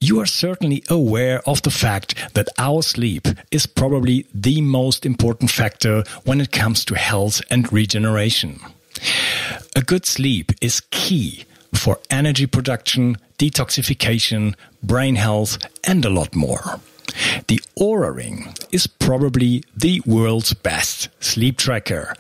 You are certainly aware of the fact that our sleep is probably the most important factor when it comes to health and regeneration. A good sleep is key for energy production, detoxification, brain health, and a lot more. The Oura Ring is probably the world's best sleep tracker.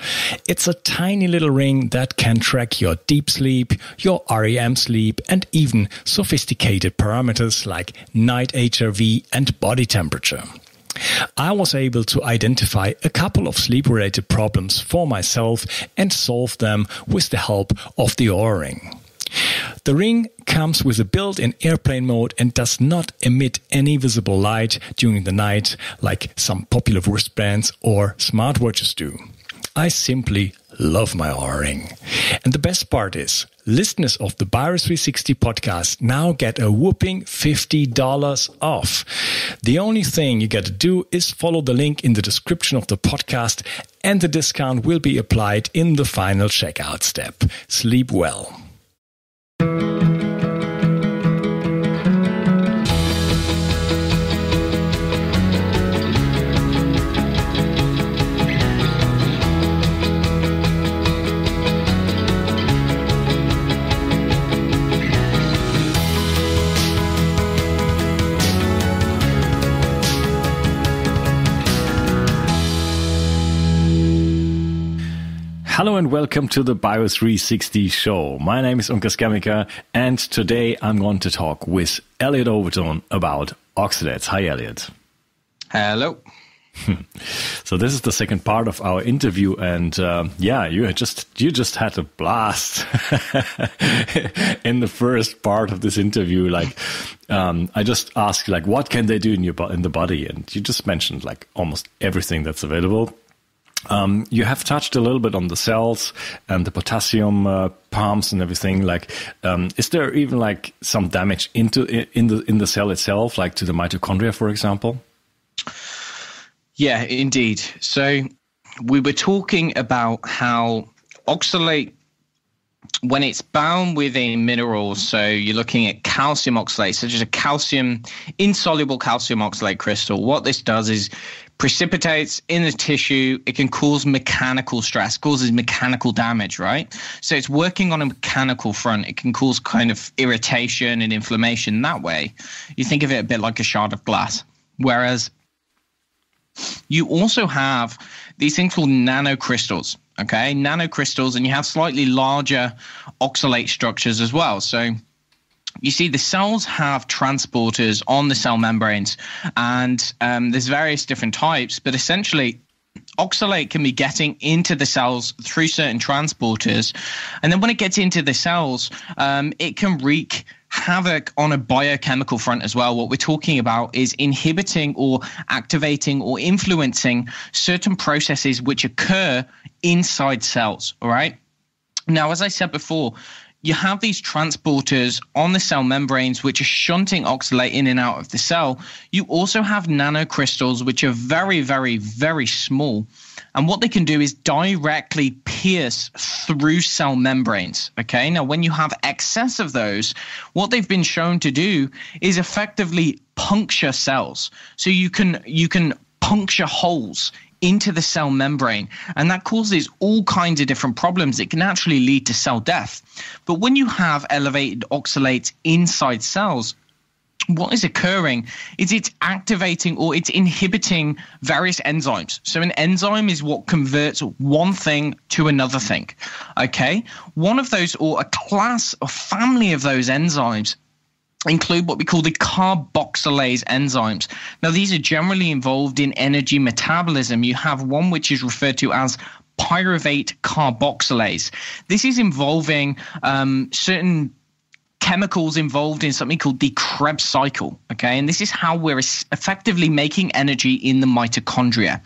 It's a tiny little ring that can track your deep sleep, your REM sleep, and even sophisticated parameters like night HRV and body temperature. I was able to identify a couple of sleep-related problems for myself and solve them with the help of the Oura Ring. The ring comes with a built-in airplane mode and does not emit any visible light during the night like some popular wristbands or smartwatches do. I simply love my Oura Ring. And the best part is, listeners of the Bio360 podcast now get a whopping $50 off. The only thing you got to do is follow the link in the description of the podcast, and the discount will be applied in the final checkout step. Sleep well. Hello and welcome to the Bio360 show. My name is Unkas Gamika, and today I'm going to talk with Elliot Overton about oxalates. Hi, Elliot. Hello. So this is the second part of our interview, and you just had a blast in the first part of this interview. I just asked what can they do in the body, and you just mentioned almost everything that's available. You have touched a little bit on the cells and the potassium pumps and everything. Is there even some damage in the cell itself, to the mitochondria, for example? Yeah, indeed. So we were talking about how oxalate, when it's bound with a mineral, so you're looking at calcium oxalate, such as a insoluble calcium oxalate crystal. What this does is precipitates in the tissue. It can cause mechanical stress, causes mechanical damage, right? So it's working on a mechanical front. It can cause kind of irritation and inflammation that way. You think of it a bit like a shard of glass. Whereas you also have these things called nanocrystals, okay? Nanocrystals, and you have slightly larger oxalate structures as well. So you see, the cells have transporters on the cell membranes, and there's various different types, but essentially oxalate can be getting into the cells through certain transporters, and then when it gets into the cells, it can wreak havoc on a biochemical front as well. What we're talking about is inhibiting or activating or influencing certain processes which occur inside cells, all right? Now, as I said before, you have these transporters on the cell membranes which are shunting oxalate in and out of the cell. You also have nanocrystals which are very, very, very small. And what they can do is directly pierce through cell membranes. Okay, now when you have excess of those, what they've been shown to do is effectively puncture cells. So you can puncture holes into the cell membrane, and that causes all kinds of different problems. It can actually lead to cell death. But when you have elevated oxalates inside cells, what is occurring is it's activating or it's inhibiting various enzymes. So an enzyme is what converts one thing to another thing, okay? One of those, or a class or family of those enzymes, include what we call the carboxylase enzymes. Now, these are generally involved in energy metabolism. You have one which is referred to as pyruvate carboxylase. This is involving certain chemicals involved in something called the Krebs cycle, okay? And this is how we're effectively making energy in the mitochondria.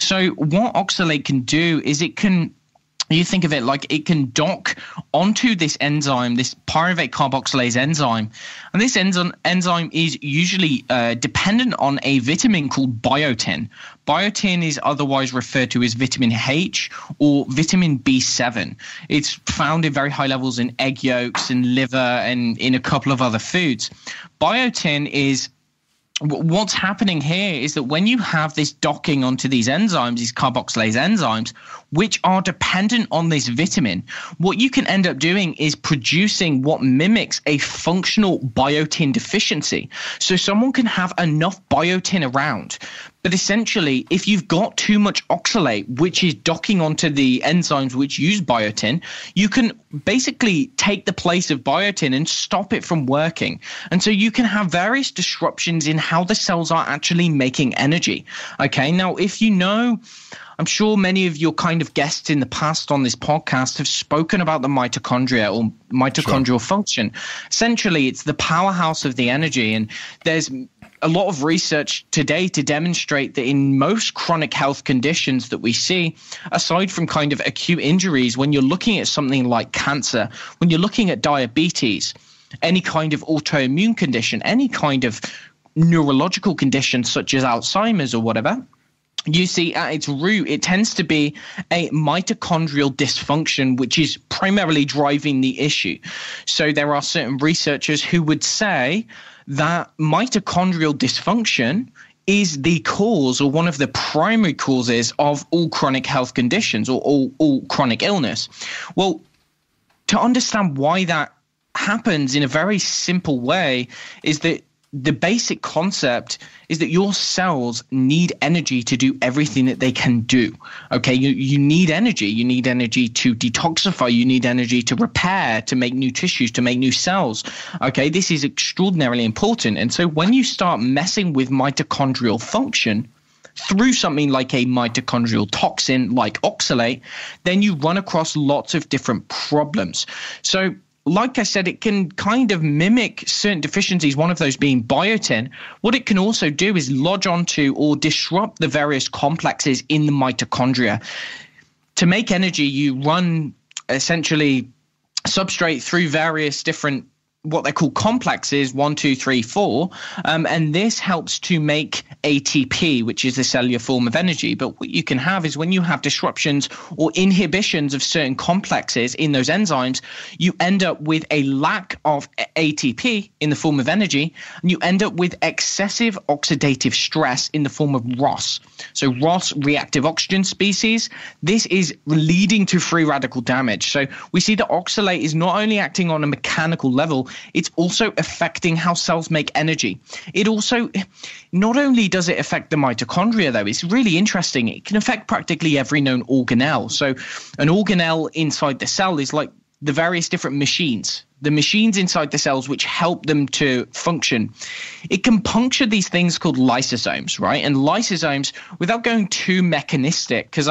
So what oxalate can do is it can you think of it like it can dock onto this enzyme, this pyruvate carboxylase enzyme. And this enzyme is usually dependent on a vitamin called biotin. Biotin is otherwise referred to as vitamin H or vitamin B7. It's found in very high levels in egg yolks and liver and in a couple of other foods. Biotin is what's happening here is that when you have this docking onto these enzymes, these carboxylase enzymes, which are dependent on this vitamin, what you can end up doing is producing what mimics a functional biotin deficiency. So someone can have enough biotin around, but essentially, if you've got too much oxalate, which is docking onto the enzymes which use biotin, you can basically take the place of biotin and stop it from working. And so you can have various disruptions in how the cells are actually making energy. Okay, now if you know, I'm sure many of your kind of guests in the past on this podcast have spoken about the mitochondria or mitochondrial function. Essentially, it's the powerhouse of the energy, and there's a lot of research today to demonstrate that in most chronic health conditions that we see, aside from kind of acute injuries, when you're looking at something like cancer, when you're looking at diabetes, any kind of autoimmune condition, any kind of neurological condition such as Alzheimer's or whatever, you see at its root, it tends to be a mitochondrial dysfunction, which is primarily driving the issue. So there are certain researchers who would say that mitochondrial dysfunction is the cause or one of the primary causes of all chronic health conditions or all chronic illness. Well, to understand why that happens in a very simple way is that the basic concept is that your cells need energy to do everything that they can do. Okay, you need energy. You need energy to detoxify. You need energy to repair, to make new tissues, to make new cells. Okay, this is extraordinarily important. And so when you start messing with mitochondrial function through something like a mitochondrial toxin like oxalate, then you run across lots of different problems. So like I said, it can kind of mimic certain deficiencies, one of those being biotin. What it can also do is lodge onto or disrupt the various complexes in the mitochondria. To make energy, you run essentially substrate through various different what they call complexes, 1, 2, 3, 4, and this helps to make ATP, which is the cellular form of energy. But what you can have is when you have disruptions or inhibitions of certain complexes in those enzymes, you end up with a lack of ATP in the form of energy, and you end up with excessive oxidative stress in the form of ROS. So ROS, reactive oxygen species, this is leading to free radical damage. So we see that oxalate is not only acting on a mechanical level, it's also affecting how cells make energy. It also, not only does it affect the mitochondria, though, it's really interesting. It can affect practically every known organelle. So an organelle inside the cell is like the various different machines, the machines inside the cells which help them to function. It can puncture these things called lysosomes, right? And lysosomes, without going too mechanistic, because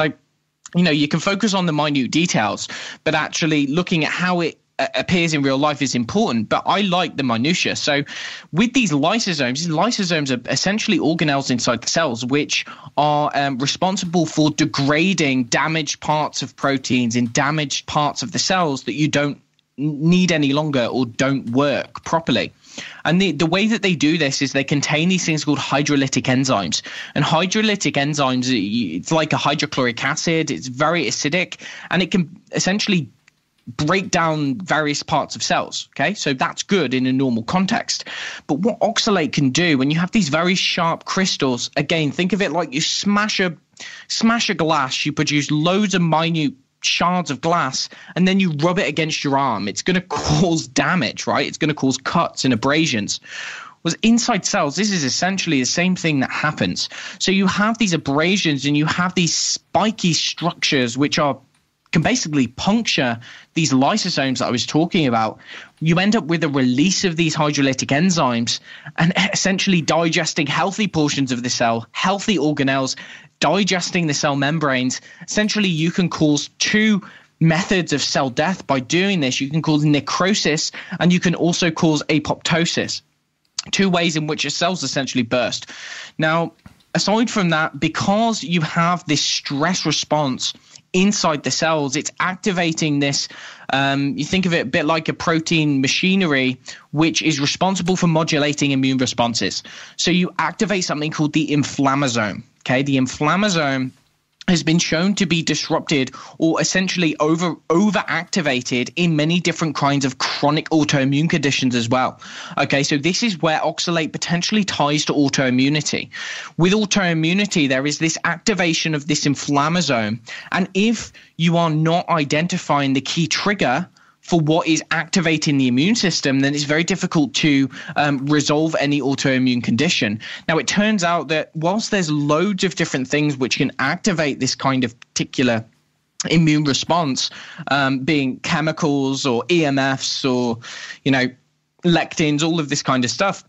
you can focus on the minute details, but actually looking at how it appears in real life is important, but I like the minutia. So with these lysosomes are essentially organelles inside the cells which are responsible for degrading damaged parts of proteins in damaged parts of the cells that you don't need any longer or don't work properly. And the way that they do this is they contain these things called hydrolytic enzymes. And hydrolytic enzymes, it's like a hydrochloric acid. It's very acidic, and it can essentially break down various parts of cells. Okay, so that's good in a normal context. But what oxalate can do when you have these very sharp crystals, again, think of it like you smash a glass, you produce loads of minute shards of glass, and then you rub it against your arm. It's going to cause damage, right? It's going to cause cuts and abrasions. Was inside cells, this is essentially the same thing that happens. So you have these abrasions and you have these spiky structures which can basically puncture these lysosomes that I was talking about. You end up with a release of these hydrolytic enzymes and essentially digesting healthy portions of the cell, healthy organelles, digesting the cell membranes. Essentially, you can cause two methods of cell death by doing this. You can cause necrosis and you can also cause apoptosis. Two ways in which your cells essentially burst. Now, aside from that, because you have this stress response inside the cells. It's activating this. You think of it a bit like a protein machinery, which is responsible for modulating immune responses. So you activate something called the inflammasome. Okay, the inflammasome has been shown to be disrupted or essentially overactivated in many different kinds of chronic autoimmune conditions as well. Okay, so this is where oxalate potentially ties to autoimmunity. With autoimmunity, there is this activation of this inflammasome, and if you are not identifying the key trigger for what is activating the immune system, then it's very difficult to resolve any autoimmune condition. Now, it turns out that whilst there's loads of different things which can activate this kind of particular immune response, being chemicals or EMFs or, lectins, all of this kind of stuff,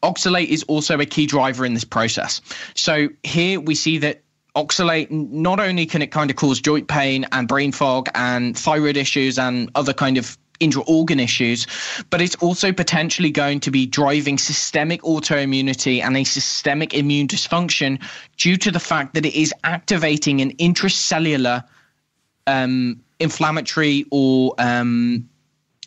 oxalate is also a key driver in this process. So here we see that oxalate, not only can it kind of cause joint pain and brain fog and thyroid issues and other kind of intra-organ issues, but it's also potentially going to be driving systemic autoimmunity and a systemic immune dysfunction due to the fact that it is activating an intracellular inflammatory, or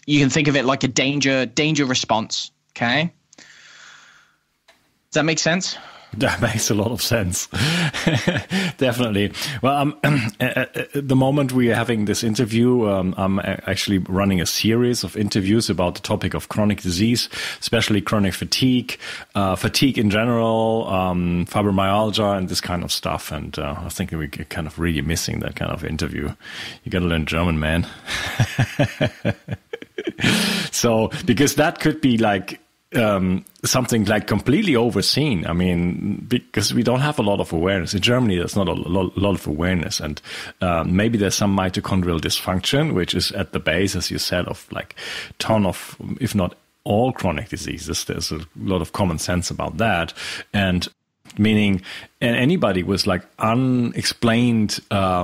you can think of it like a danger response. Okay, does that make sense? That makes a lot of sense. Definitely. Well, at the moment we are having this interview, I'm actually running a series of interviews about the topic of chronic disease, especially chronic fatigue, fatigue in general, fibromyalgia and this kind of stuff. And I think we're kind of really missing that kind of interview. You got to learn German, man. So, because that could be like, something like completely overseen. I mean, because we don't have a lot of awareness. In Germany, there's not a lot of awareness. And maybe there's some mitochondrial dysfunction, which is at the base, as you said, of like ton of, if not all chronic diseases. There's a lot of common sense about that. And meaning anybody with like unexplained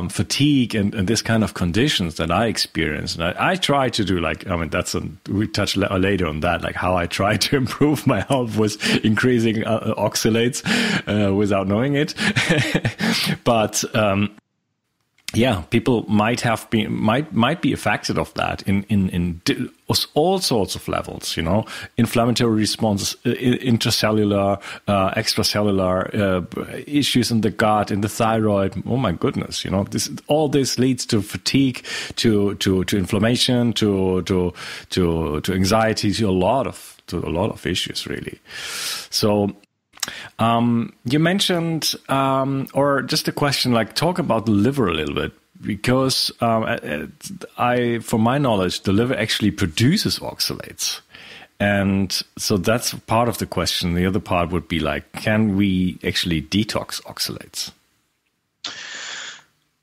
fatigue and this kind of conditions that I experience. And I try to do we touch later on that, like how I try to improve my health with increasing oxalates without knowing it. But yeah, people might be affected of that in all sorts of levels, inflammatory responses, intracellular, extracellular issues in the gut, in the thyroid. Oh my goodness, all this leads to fatigue, to inflammation, to anxiety, to a lot of issues really. So. You mentioned, or just a question, like talk about the liver a little bit, because from my knowledge, the liver actually produces oxalates. And so that's part of the question. The other part would be like, can we actually detox oxalates?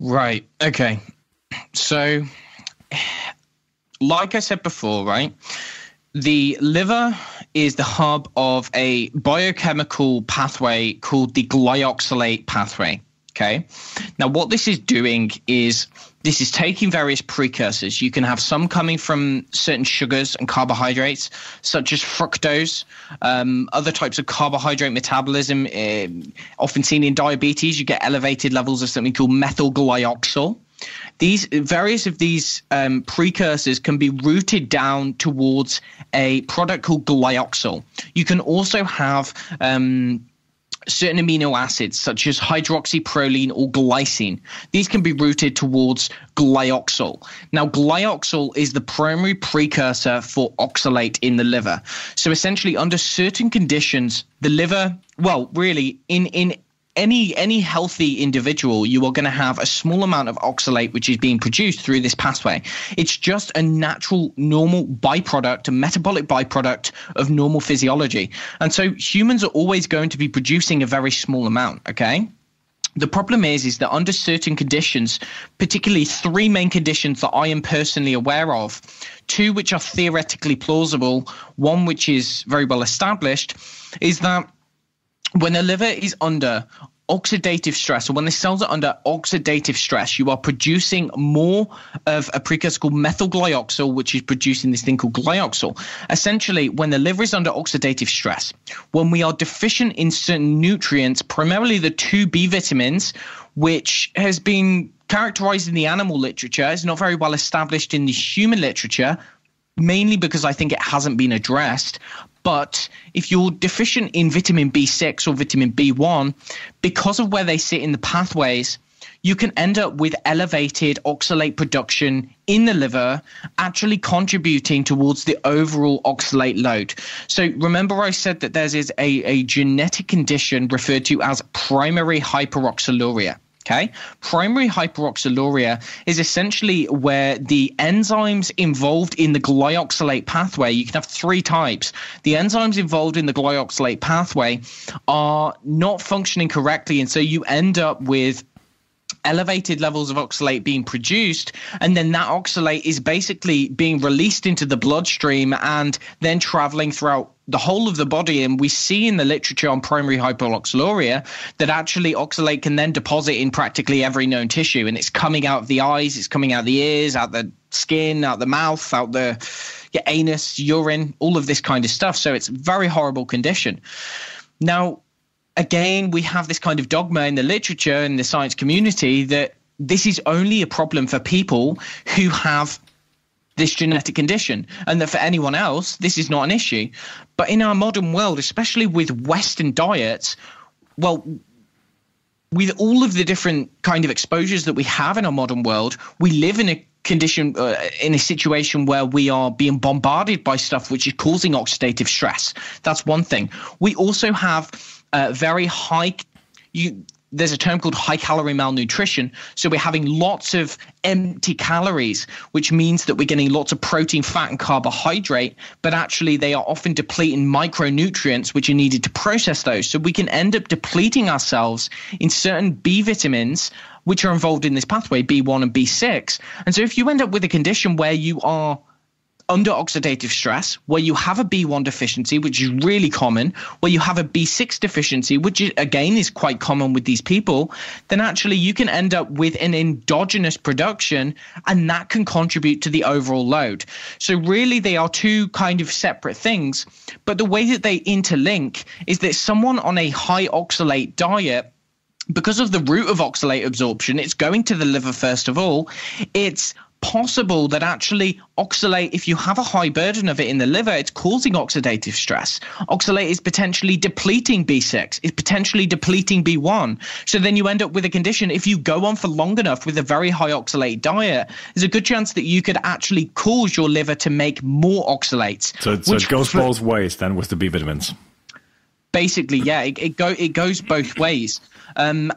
Right. Okay. So, like I said before, right, the liver is the hub of a biochemical pathway called the Glyoxylate Pathway. Okay. Now, what this is doing is this is taking various precursors. You can have some coming from certain sugars and carbohydrates, such as fructose, other types of carbohydrate metabolism, often seen in diabetes. You get elevated levels of something called methylglyoxal. Various of these precursors can be routed down towards a product called glyoxal. You can also have certain amino acids such as hydroxyproline or glycine. These can be routed towards glyoxal. Now, glyoxal is the primary precursor for oxalate in the liver. So essentially, under certain conditions, the liver, well, really, in any healthy individual, you are going to have a small amount of oxalate which is being produced through this pathway. It's just a natural, normal byproduct, a metabolic byproduct of normal physiology. And so humans are always going to be producing a very small amount, okay? The problem is that under certain conditions, particularly three main conditions that I am personally aware of, two which are theoretically plausible, one which is very well established, is that when the liver is under oxidative stress, or when the cells are under oxidative stress, you are producing more of a precursor called methylglyoxal, which is producing this thing called glyoxal. Essentially, when the liver is under oxidative stress, when we are deficient in certain nutrients, primarily the 2B vitamins, which has been characterized in the animal literature. It's not very well established in the human literature, mainly because I think it hasn't been addressed. But if you're deficient in vitamin B6 or vitamin B1, because of where they sit in the pathways, you can end up with elevated oxalate production in the liver, actually contributing towards the overall oxalate load. So remember I said that there is a genetic condition referred to as primary hyperoxaluria. Okay, primary hyperoxaluria is essentially where the enzymes involved in the glyoxylate pathway, you can have three types. The enzymes involved in the glyoxylate pathway are not functioning correctly, and so you end up with elevated levels of oxalate being produced, and then that oxalate is basically being released into the bloodstream and then traveling throughout the whole of the body. And we see in the literature on primary hyperoxaluria that actually oxalate can then deposit in practically every known tissue, and it's coming out of the eyes, it's coming out the ears, out the skin, out the mouth, out the anus, urine, all of this kind of stuff. So it's a very horrible condition. Now, again, we have this kind of dogma in the literature and the science community that this is only a problem for people who have this genetic condition, and that for anyone else, this is not an issue. But in our modern world, especially with Western diets, well, with all of the different kind of exposures that we have in our modern world, we live in a condition, in a situation where we are being bombarded by stuff which is causing oxidative stress. That's one thing. We also have very high, there's a term called high calorie malnutrition. So we're having lots of empty calories, which means that we're getting lots of protein, fat, and carbohydrate, but actually they are often depleting micronutrients which are needed to process those. So we can end up depleting ourselves in certain B vitamins which are involved in this pathway, B1 and B6. And so if you end up with a condition where you are under oxidative stress, where you have a B1 deficiency, which is really common, where you have a B6 deficiency, which is, again is quite common with these people, then actually you can end up with an endogenous production, and that can contribute to the overall load. So really they are two kind of separate things, but the way that they interlink is that someone on a high oxalate diet, because of the route of oxalate absorption, it's going to the liver first of all, it's possible that actually oxalate, if you have a high burden of it in the liver, it's causing oxidative stress. Oxalate is potentially depleting B6, it's potentially depleting B1. So then you end up with a condition, if you go on for long enough with a very high oxalate diet, there's a good chance that you could actually cause your liver to make more oxalates. So it goes both ways then with the B vitamins. Basically, yeah, it goes both ways. And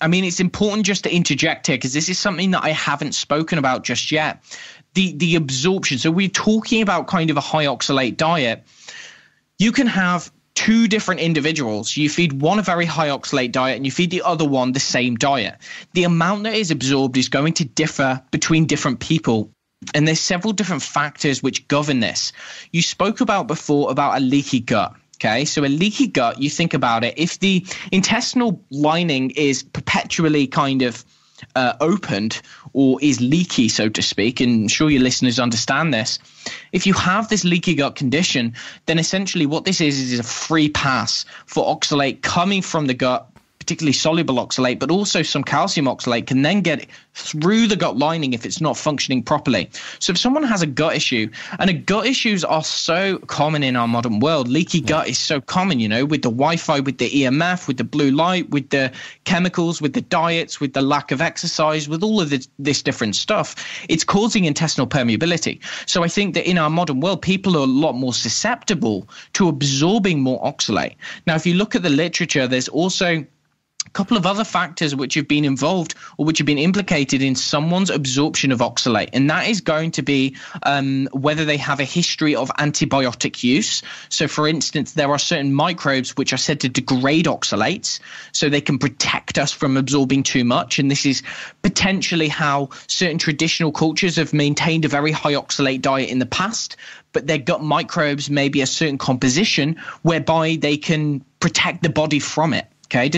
I mean, it's important just to interject here, because this is something that I haven't spoken about just yet. The absorption. So we're talking about kind of a high oxalate diet. You can have two different individuals. You feed one a very high oxalate diet and you feed the other one the same diet. The amount that is absorbed is going to differ between different people. And there's several different factors which govern this. You spoke about before about a leaky gut. Okay, so a leaky gut, you think about it, if the intestinal lining is perpetually kind of opened or is leaky, so to speak, and I'm sure your listeners understand this, if you have this leaky gut condition, then essentially what this is a free pass for oxalate coming from the gut, particularly soluble oxalate, but also some calcium oxalate can then get through the gut lining if it's not functioning properly. So if someone has a gut issue, and gut issues are so common in our modern world, leaky gut is so common, you know, with the Wi-Fi, with the EMF, with the blue light, with the chemicals, with the diets, with the lack of exercise, with all of this different stuff, it's causing intestinal permeability. So I think that in our modern world, people are a lot more susceptible to absorbing more oxalate. Now, if you look at the literature, there's also a couple of other factors which have been involved or which have been implicated in someone's absorption of oxalate, and that is going to be whether they have a history of antibiotic use. So, for instance, there are certain microbes which are said to degrade oxalates, so they can protect us from absorbing too much, and this is potentially how certain traditional cultures have maintained a very high oxalate diet in the past, but their gut microbes may be a certain composition whereby they can protect the body from it. Okay,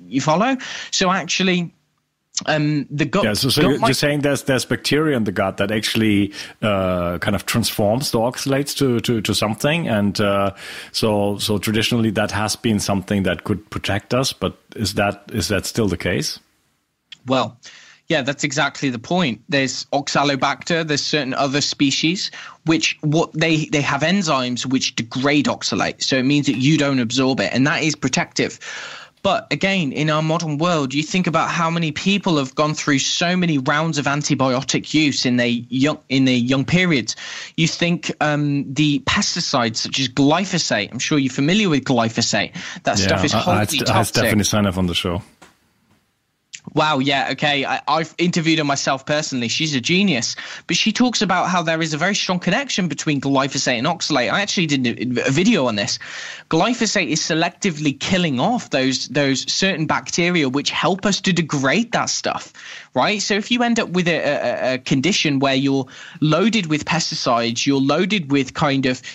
you follow? So actually, the gut. Yeah, so you're saying there's bacteria in the gut that actually kind of transforms the oxalates to something, and so traditionally that has been something that could protect us. But is that still the case? Well, Yeah, that's exactly the point. There's Oxalobacter, there's certain other species which they have enzymes which degrade oxalate. So it means that you don't absorb it, and that is protective. But again, in our modern world, you think about how many people have gone through so many rounds of antibiotic use in their young periods. You think the pesticides such as glyphosate. I'm sure you're familiar with glyphosate. That stuff is wholly toxic. I had Stephanie Seneff on the show. Wow, yeah, okay. I've interviewed her myself personally. She's a genius. But she talks about how there is a very strong connection between glyphosate and oxalate. I actually did a video on this. Glyphosate is selectively killing off those certain bacteria which help us to degrade that stuff, right? So if you end up with a condition where you're loaded with pesticides, you're loaded with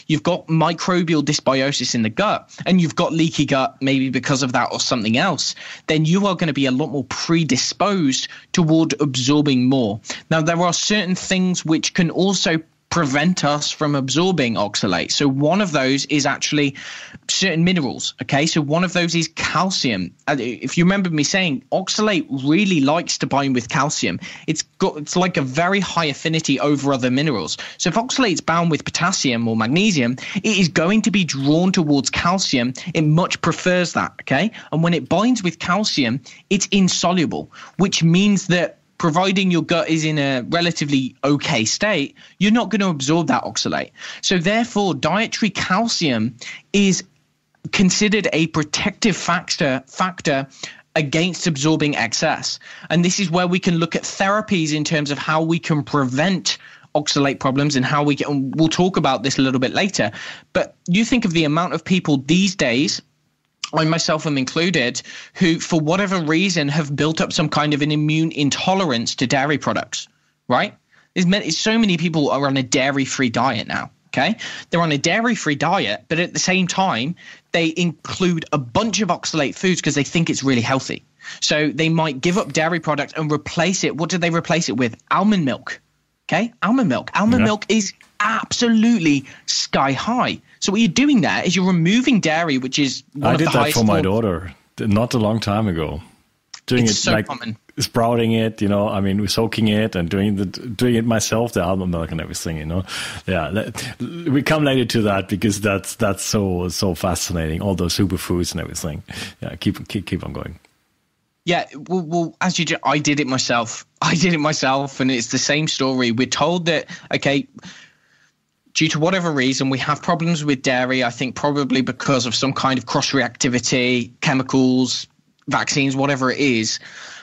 you've got microbial dysbiosis in the gut, and you've got leaky gut maybe because of that or something else, then you are going to be a lot more predisposed toward absorbing more. Now, there are certain things which can also prevent us from absorbing oxalate. So one of those is actually certain minerals. Okay, so one of those is calcium. If you remember me saying, oxalate really likes to bind with calcium. It's like a very high affinity over other minerals. So if oxalate's bound with potassium or magnesium, it is going to be drawn towards calcium. It much prefers that. Okay, and when it binds with calcium, it's insoluble, which means that providing your gut is in a relatively okay state, you're not going to absorb that oxalate. So therefore, dietary calcium is considered a protective factor against absorbing excess. And this is where we can look at therapies in terms of how we can prevent oxalate problems and how we'll talk about this a little bit later. But you think of the amount of people these days, I myself am included, who for whatever reason have built up some kind of an immune intolerance to dairy products, right? So many people are on a dairy-free diet now, okay? They're on a dairy-free diet, but at the same time, they include a bunch of oxalate foods because they think it's really healthy. So they might give up dairy products and replace it. What do they replace it with? Almond milk, okay? Almond milk. Almond milk is absolutely sky high. So what you're doing there is you're removing dairy, which is one of the highest. I did that for my daughter not a long time ago. Doing it's it so like common. Sprouting it, we're soaking it and doing it myself, the almond milk and everything, Yeah, we come later to that because that's so fascinating. All those superfoods and everything. Yeah, keep on going. Yeah, well, I did it myself. And it's the same story. We're told that, okay, due to whatever reason, we have problems with dairy, I think probably because of some kind of cross-reactivity, chemicals, vaccines, whatever it is.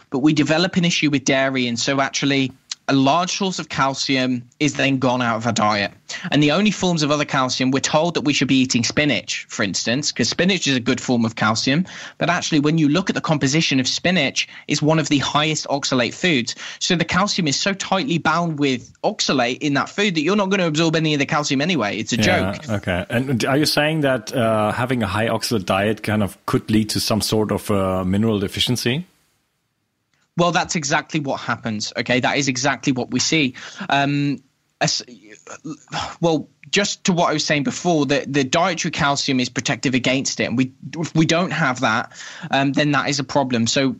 But we develop an issue with dairy, and so actually a large source of calcium is then gone out of our diet. And the only forms of other calcium, we're told that we should be eating spinach, for instance, because spinach is a good form of calcium. But actually, when you look at the composition of spinach, it's one of the highest oxalate foods. So the calcium is so tightly bound with oxalate in that food that you're not going to absorb any of the calcium anyway. It's a joke. Okay. And are you saying that having a high oxalate diet kind of could lead to some sort of mineral deficiency? Well, that's exactly what happens. Okay, that is exactly what we see. Well, just to what I was saying before, the dietary calcium is protective against it, and if we don't have that, then that is a problem. So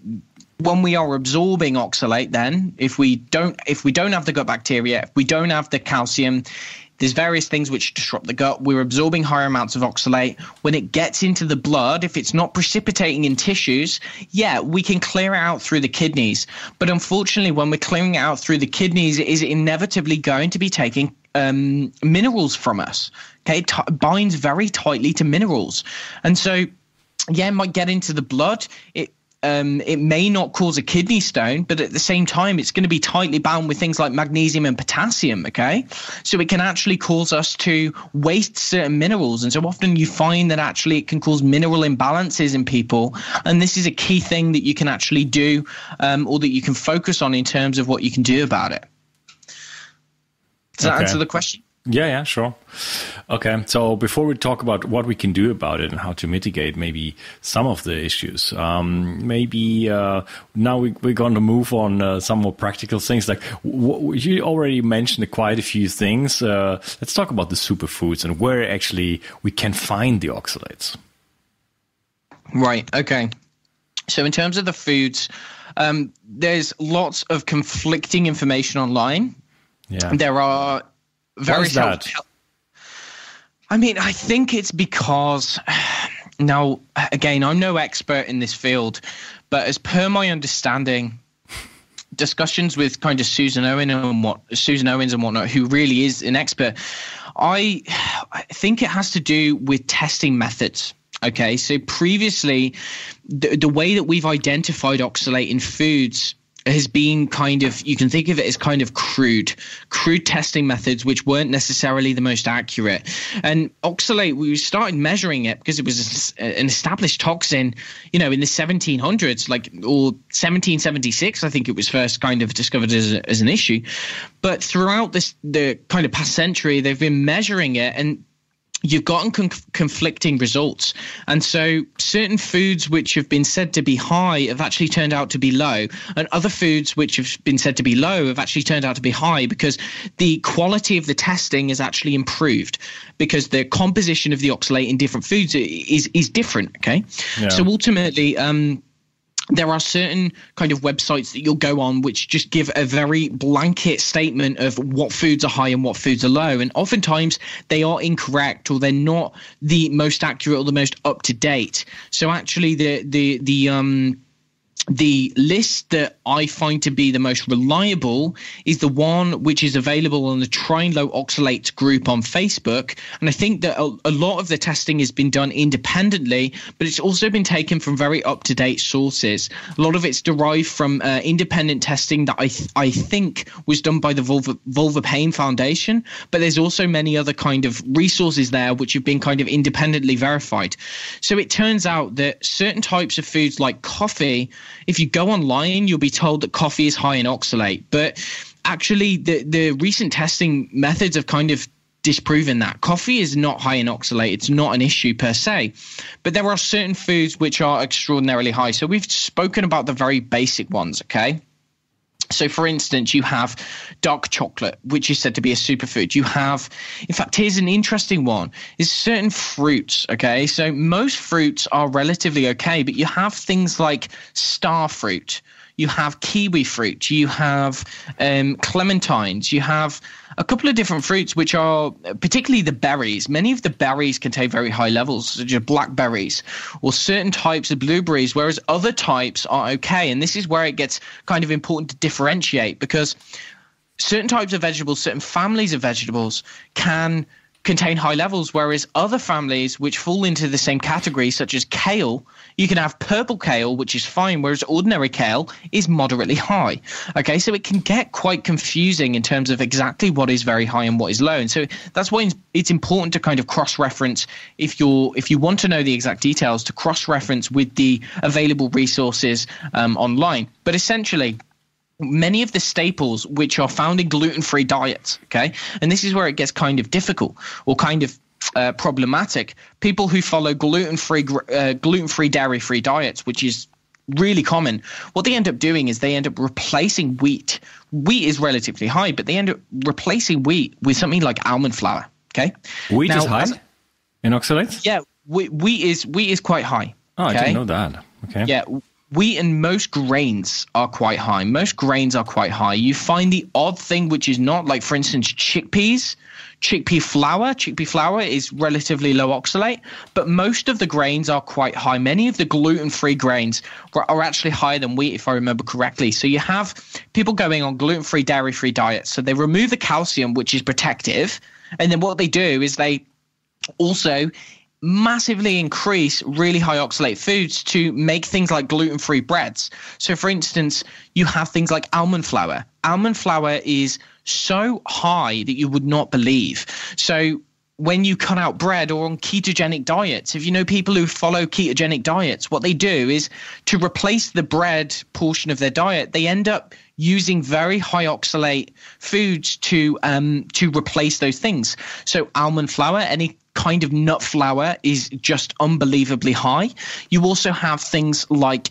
when we are absorbing oxalate, then if we don't have the gut bacteria, if we don't have the calcium, there's various things which disrupt the gut. We're absorbing higher amounts of oxalate. When it gets into the blood, if it's not precipitating in tissues, we can clear it out through the kidneys. But unfortunately, when we're clearing it out through the kidneys, it is inevitably going to be taking minerals from us. Okay, it binds very tightly to minerals. And so, it might get into the blood. It may not cause a kidney stone, but at the same time, it's going to be tightly bound with things like magnesium and potassium, okay? So it can actually cause us to waste certain minerals. And so often you find that actually it can cause mineral imbalances in people. And this is a key thing that you can actually do or that you can focus on in terms of what you can do about it. Does that answer the question? Yeah, sure. Okay, so before we talk about what we can do about it and how to mitigate maybe some of the issues, now we're going to move on some more practical things. Like you already mentioned quite a few things. Let's talk about the superfoods and where actually we can find the oxalates. Right, okay. So in terms of the foods, There's lots of conflicting information online. Yeah. There are various that? I mean, I think it's because now, again, I'm no expert in this field, but as per my understanding, discussions with kind of Susan Owens and whatnot, who really is an expert, I think it has to do with testing methods. Okay, so previously, the way that we've identified oxalate in foods has been kind of, you can think of it as kind of crude testing methods, which weren't necessarily the most accurate. And oxalate, we started measuring it because it was an established toxin, in the 1700s, or 1776, I think it was first kind of discovered as an issue. But throughout the kind of past century, they've been measuring it, and you've gotten conflicting results. And so certain foods which have been said to be high have actually turned out to be low, and other foods which have been said to be low have actually turned out to be high, because the quality of the testing is actually improved, because the composition of the oxalate in different foods is different. Okay. Yeah. So ultimately, there are certain kind of websites that you'll go on which just give a very blanket statement of what foods are high and what foods are low. And oftentimes they are incorrect, or they're not the most accurate or the most up to date. So actually the list that I find to be the most reliable is the one which is available on the Trying Low Oxalate group on Facebook. And I think that a lot of the testing has been done independently, but it's also been taken from very up-to-date sources. A lot of it's derived from independent testing that I think was done by the Vulva Pain Foundation, but there's also many other kind of resources there which have been kind of independently verified. So it turns out that certain types of foods like coffee, if you go online, you'll be told that coffee is high in oxalate. But actually, the recent testing methods have kind of disproven that. Coffee is not high in oxalate. It's not an issue per se. But there are certain foods which are extraordinarily high. So we've spoken about the very basic ones, okay? So, for instance, you have dark chocolate, which is said to be a superfood. You have, in fact, here's an interesting one, is certain fruits, okay? So most fruits are relatively okay, but you have things like star fruit, you have kiwi fruit, you have clementines, you have a couple of different fruits which are, particularly the berries. Many of the berries contain very high levels, such as blackberries or certain types of blueberries, whereas other types are okay. And this is where it gets kind of important to differentiate, because certain types of vegetables, certain families of vegetables can contain high levels, whereas other families which fall into the same category, such as kale, you can have purple kale, which is fine, whereas ordinary kale is moderately high. Okay, so it can get quite confusing in terms of exactly what is very high and what is low. And so that's why it's important to kind of cross-reference, if you want to know the exact details, to cross-reference with the available resources online. But essentially, many of the staples which are found in gluten-free diets, okay, and this is where it gets kind of difficult or kind of problematic. People who follow gluten-free, dairy-free diets, which is really common, what they end up doing is they end up replacing wheat. Wheat is relatively high, but they end up replacing wheat with something like almond flour. Okay, wheat is high in oxalates. Yeah, wheat is quite high. Oh, okay? I didn't know that. Okay. Yeah. Wheat and most grains are quite high. You find the odd thing which is not, like, for instance, chickpeas. Chickpea flour is relatively low oxalate, but most of the grains are quite high. Many of the gluten-free grains are actually higher than wheat, if I remember correctly. So you have people going on gluten-free, dairy-free diets. So they remove the calcium, which is protective, and then what they do is they also massively increase really high oxalate foods to make things like gluten-free breads. So, for instance, you have things like almond flour. Almond flour is so high that you would not believe. So when you cut out bread or on ketogenic diets, if you know people who follow ketogenic diets, what they do is to replace the bread portion of their diet, they end up using very high oxalate foods to replace those things. So almond flour, any kind of nut flour, is just unbelievably high. You also have things like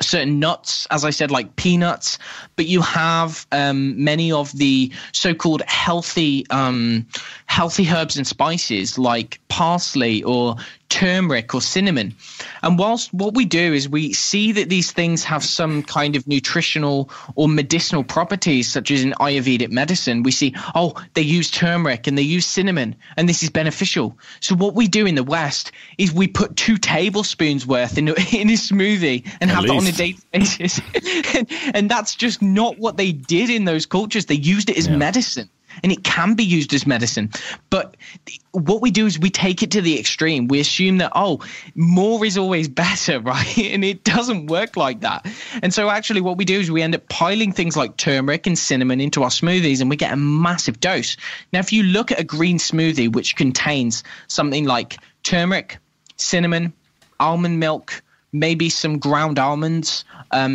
certain nuts, as I said, like peanuts, but you have many of the so-called healthy herbs and spices like parsley or turmeric or cinnamon. And whilst what we do is we see that these things have some kind of nutritional or medicinal properties, such as in Ayurvedic medicine, we see, oh, they use turmeric and they use cinnamon, and this is beneficial. So what we do in the West is we put 2 tablespoons worth in a smoothie and have that on a daily basis. And that's just not what they did in those cultures. They used it as medicine. And it can be used as medicine. But what we do is we take it to the extreme. We assume that, oh, more is always better, right? And it doesn't work like that. And so actually what we do is we end up piling things like turmeric and cinnamon into our smoothies, and we get a massive dose. Now, if you look at a green smoothie, which contains something like turmeric, cinnamon, almond milk, maybe some ground almonds,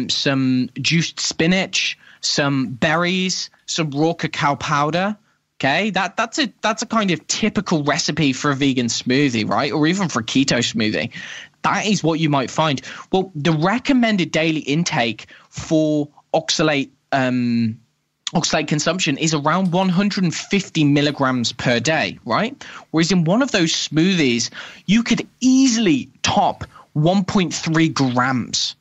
some juiced spinach, some berries, some raw cacao powder. Okay, that's a kind of typical recipe for a vegan smoothie, right? Or even for a keto smoothie. That is what you might find. Well, the recommended daily intake for oxalate consumption is around 150 milligrams per day, right? Whereas in one of those smoothies, you could easily top 1.3 grams.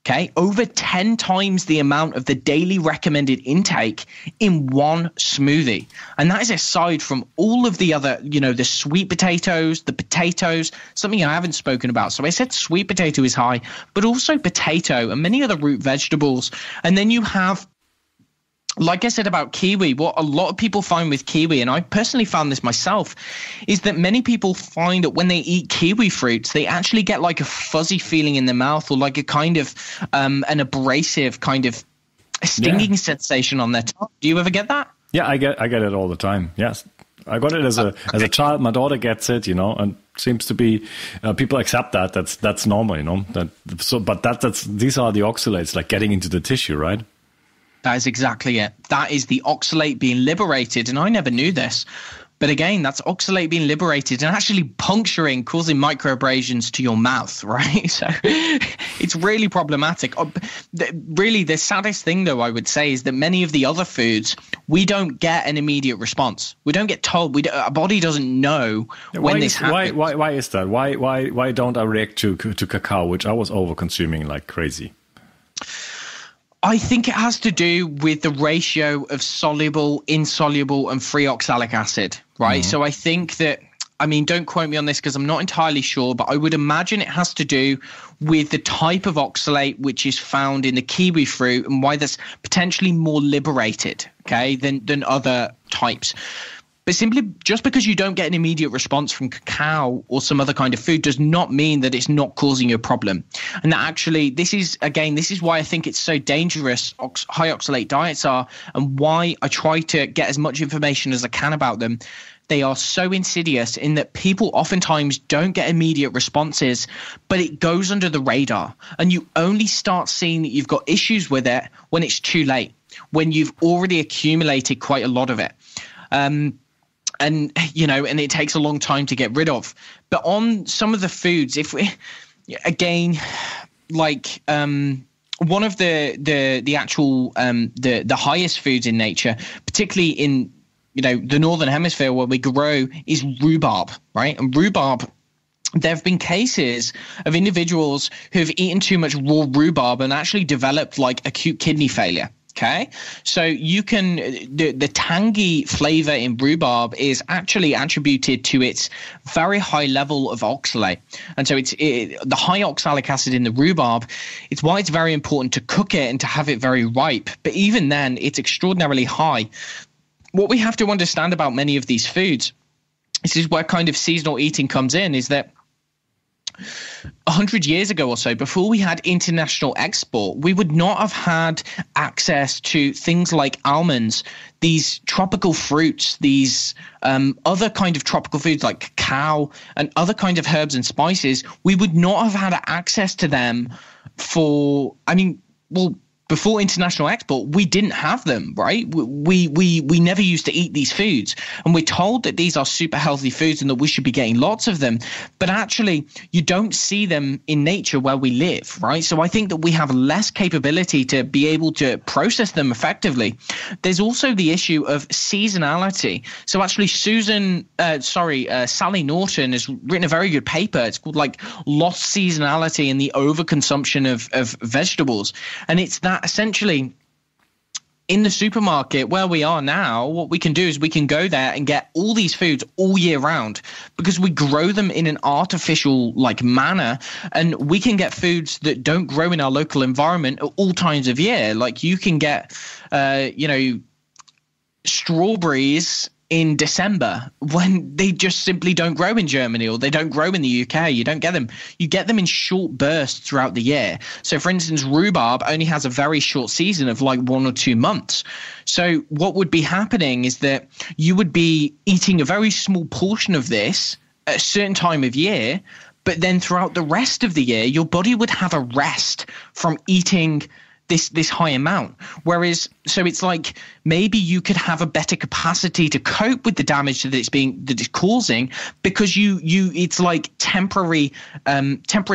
Okay, over 10 times the amount of the daily recommended intake in one smoothie. And that is aside from all of the other, the sweet potatoes, the potatoes, something I haven't spoken about. So I said sweet potato is high, but also potato and many other root vegetables. And then you have, like I said about kiwi, what a lot of people find with kiwi, and I personally found this myself, is that many people find that when they eat kiwi fruits, they actually get like a fuzzy feeling in the mouth, or like a kind of an abrasive kind of stinging sensation on their tongue. Do you ever get that? Yeah, I get it all the time. Yes, I got it as a child. My daughter gets it, and seems to be people accept that. That's normal, But these are the oxalates, like getting into the tissue, right? That is exactly it. That is the oxalate being liberated. And I never knew this. But again, that's oxalate being liberated and actually puncturing, causing microabrasions to your mouth, right? So it's really problematic. Really, the saddest thing, though, I would say, is that many of the other foods, we don't get an immediate response. We don't get told. Our body doesn't know when this happens. Why is that? Why don't I react to cacao, which I was over-consuming like crazy? I think it has to do with the ratio of soluble, insoluble, and free oxalic acid, right? Mm-hmm. So I think that, don't quote me on this because I'm not entirely sure, but I would imagine it has to do with the type of oxalate which is found in the kiwi fruit and why that's potentially more liberated, okay, than other types. But simply just because you don't get an immediate response from cacao or some other kind of food does not mean that it's not causing you a problem. And that actually, this is why I think it's so dangerous, high oxalate diets are, and why I try to get as much information as I can about them. They are so insidious in that people oftentimes don't get immediate responses, but it goes under the radar. And you only start seeing that you've got issues with it when it's too late, when you've already accumulated quite a lot of it. And it takes a long time to get rid of. But on some of the foods, if we, again, like one of the actual the highest foods in nature, particularly in the northern hemisphere where we grow, is rhubarb, right? And rhubarb, there have been cases of individuals who have eaten too much raw rhubarb and actually developed like acute kidney failure. Okay, so you can the tangy flavor in rhubarb is actually attributed to its very high level of oxalate, and so the high oxalic acid in the rhubarb. It's why it's very important to cook it and to have it very ripe. But even then, it's extraordinarily high. What we have to understand about many of these foods, this is where kind of seasonal eating comes in, is that 100 years ago or so, before we had international export, we would not have had access to things like almonds, these tropical fruits, these other kind of tropical foods like cacao and other kinds of herbs and spices. We would not have had access to them for, before international export, we didn't have them, right? We never used to eat these foods, and we're told that these are super healthy foods and that we should be getting lots of them. But actually, you don't see them in nature where we live, right? So I think that we have less capability to be able to process them effectively. There's also the issue of seasonality. So actually, Sally Norton has written a very good paper. It's called like Lost Seasonality and the Overconsumption of Vegetables. And it's that essentially in the supermarket where we are now, what we can do is we can go there and get all these foods all year round because we grow them in an artificial like manner, and we can get foods that don't grow in our local environment at all times of year. Like you can get, strawberries in December when they just simply don't grow in Germany or they don't grow in the UK. You don't get them. You get them in short bursts throughout the year. So for instance, rhubarb only has a very short season of like 1 or 2 months. So what would be happening is that you would be eating a very small portion of this at a certain time of year, but then throughout the rest of the year, your body would have a rest from eating this high amount. Whereas, so it's like maybe you could have a better capacity to cope with the damage that it's causing, because it's like temporary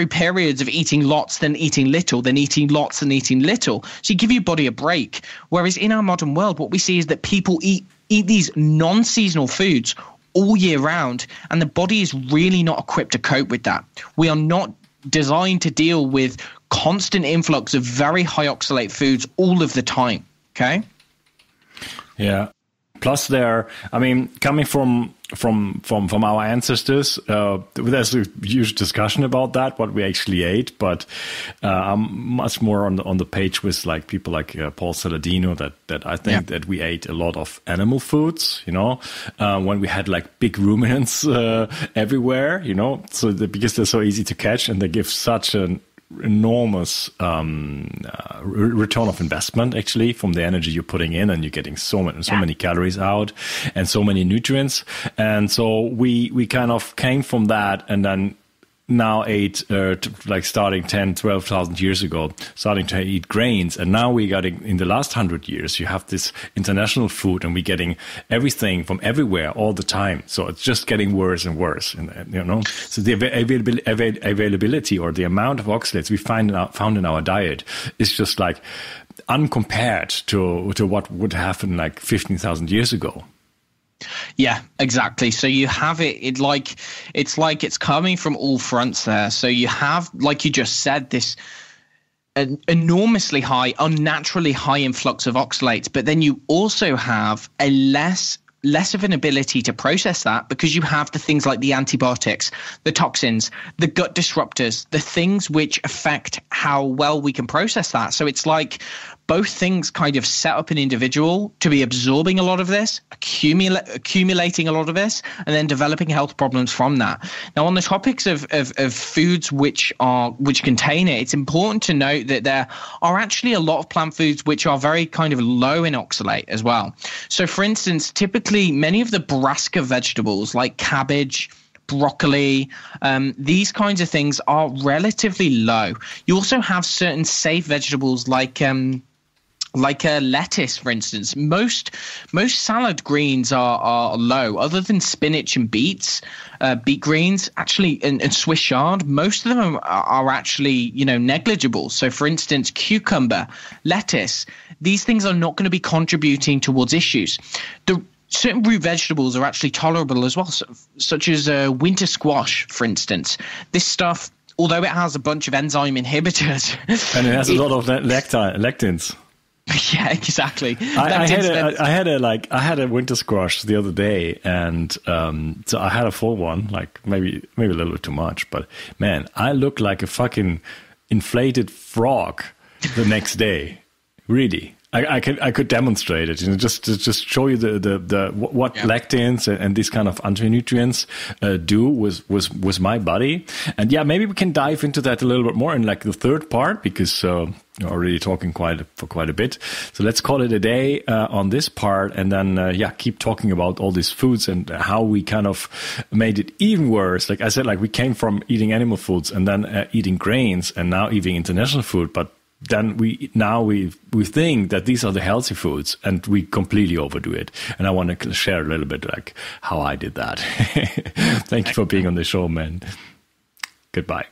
periods of eating lots, then eating little, then eating lots and eating little. So you give your body a break. Whereas in our modern world, what we see is that people eat these non-seasonal foods all year round, and the body is really not equipped to cope with that. We are not designed to deal with constant influx of very high oxalate foods all of the time. Okay. Yeah. Plus, coming from our ancestors, there's a huge discussion about that, what we actually ate. But I'm much more on the page with like people like Paul Saladino that I think that we ate a lot of animal foods. When we had like big ruminants everywhere. Because they're so easy to catch and they give such an enormous return of investment actually from the energy you're putting in, and you're getting so many calories out and so many nutrients. And so we kind of came from that, and then now ate starting 10, 12,000 years ago, starting to eat grains. And now we got in the last 100 years, you have this international food, and we're getting everything from everywhere all the time. So it's just getting worse and worse. So the availability or the amount of oxalates we found in our diet is just like uncompared to what would happen like 15,000 years ago. Yeah, exactly. So you have it's like it's coming from all fronts there. So you have, like you just said, this an enormously high, unnaturally high influx of oxalates, but then you also have a less of an ability to process that, because you have the things like the antibiotics, the toxins, the gut disruptors, the things which affect how well we can process that. So it's like both things kind of set up an individual to be absorbing a lot of this, accumulating a lot of this, and then developing health problems from that. Now, on the topics of foods which contain it, it's important to note that there are actually a lot of plant foods which are very kind of low in oxalate as well. So, for instance, typically many of the brassica vegetables like cabbage, broccoli, these kinds of things are relatively low. You also have certain safe vegetables like lettuce, for instance. Most salad greens are low, other than spinach and beet greens, actually, and Swiss chard. Most of them are actually, negligible. So, for instance, cucumber, lettuce, these things are not going to be contributing towards issues. Certain root vegetables are actually tolerable as well, such as winter squash, for instance. This stuff, although it has a bunch of enzyme inhibitors, and it has a lot of lectins. Yeah, exactly. I had a winter squash the other day, and so I had a full one, like maybe a little bit too much, but man, I looked like a fucking inflated frog the next day. Really. I could demonstrate it, just show you what lectins and these kind of anti-nutrients do with my body. And yeah, maybe we can dive into that a little bit more in like the third part, because you're already talking for quite a bit. So let's call it a day on this part, and then keep talking about all these foods and how we kind of made it even worse. Like I said, like we came from eating animal foods and then eating grains and now eating international food, but then we think that these are the healthy foods, and we completely overdo it. And I want to share a little bit like how I did that. Thank you for being on the show, man. Goodbye.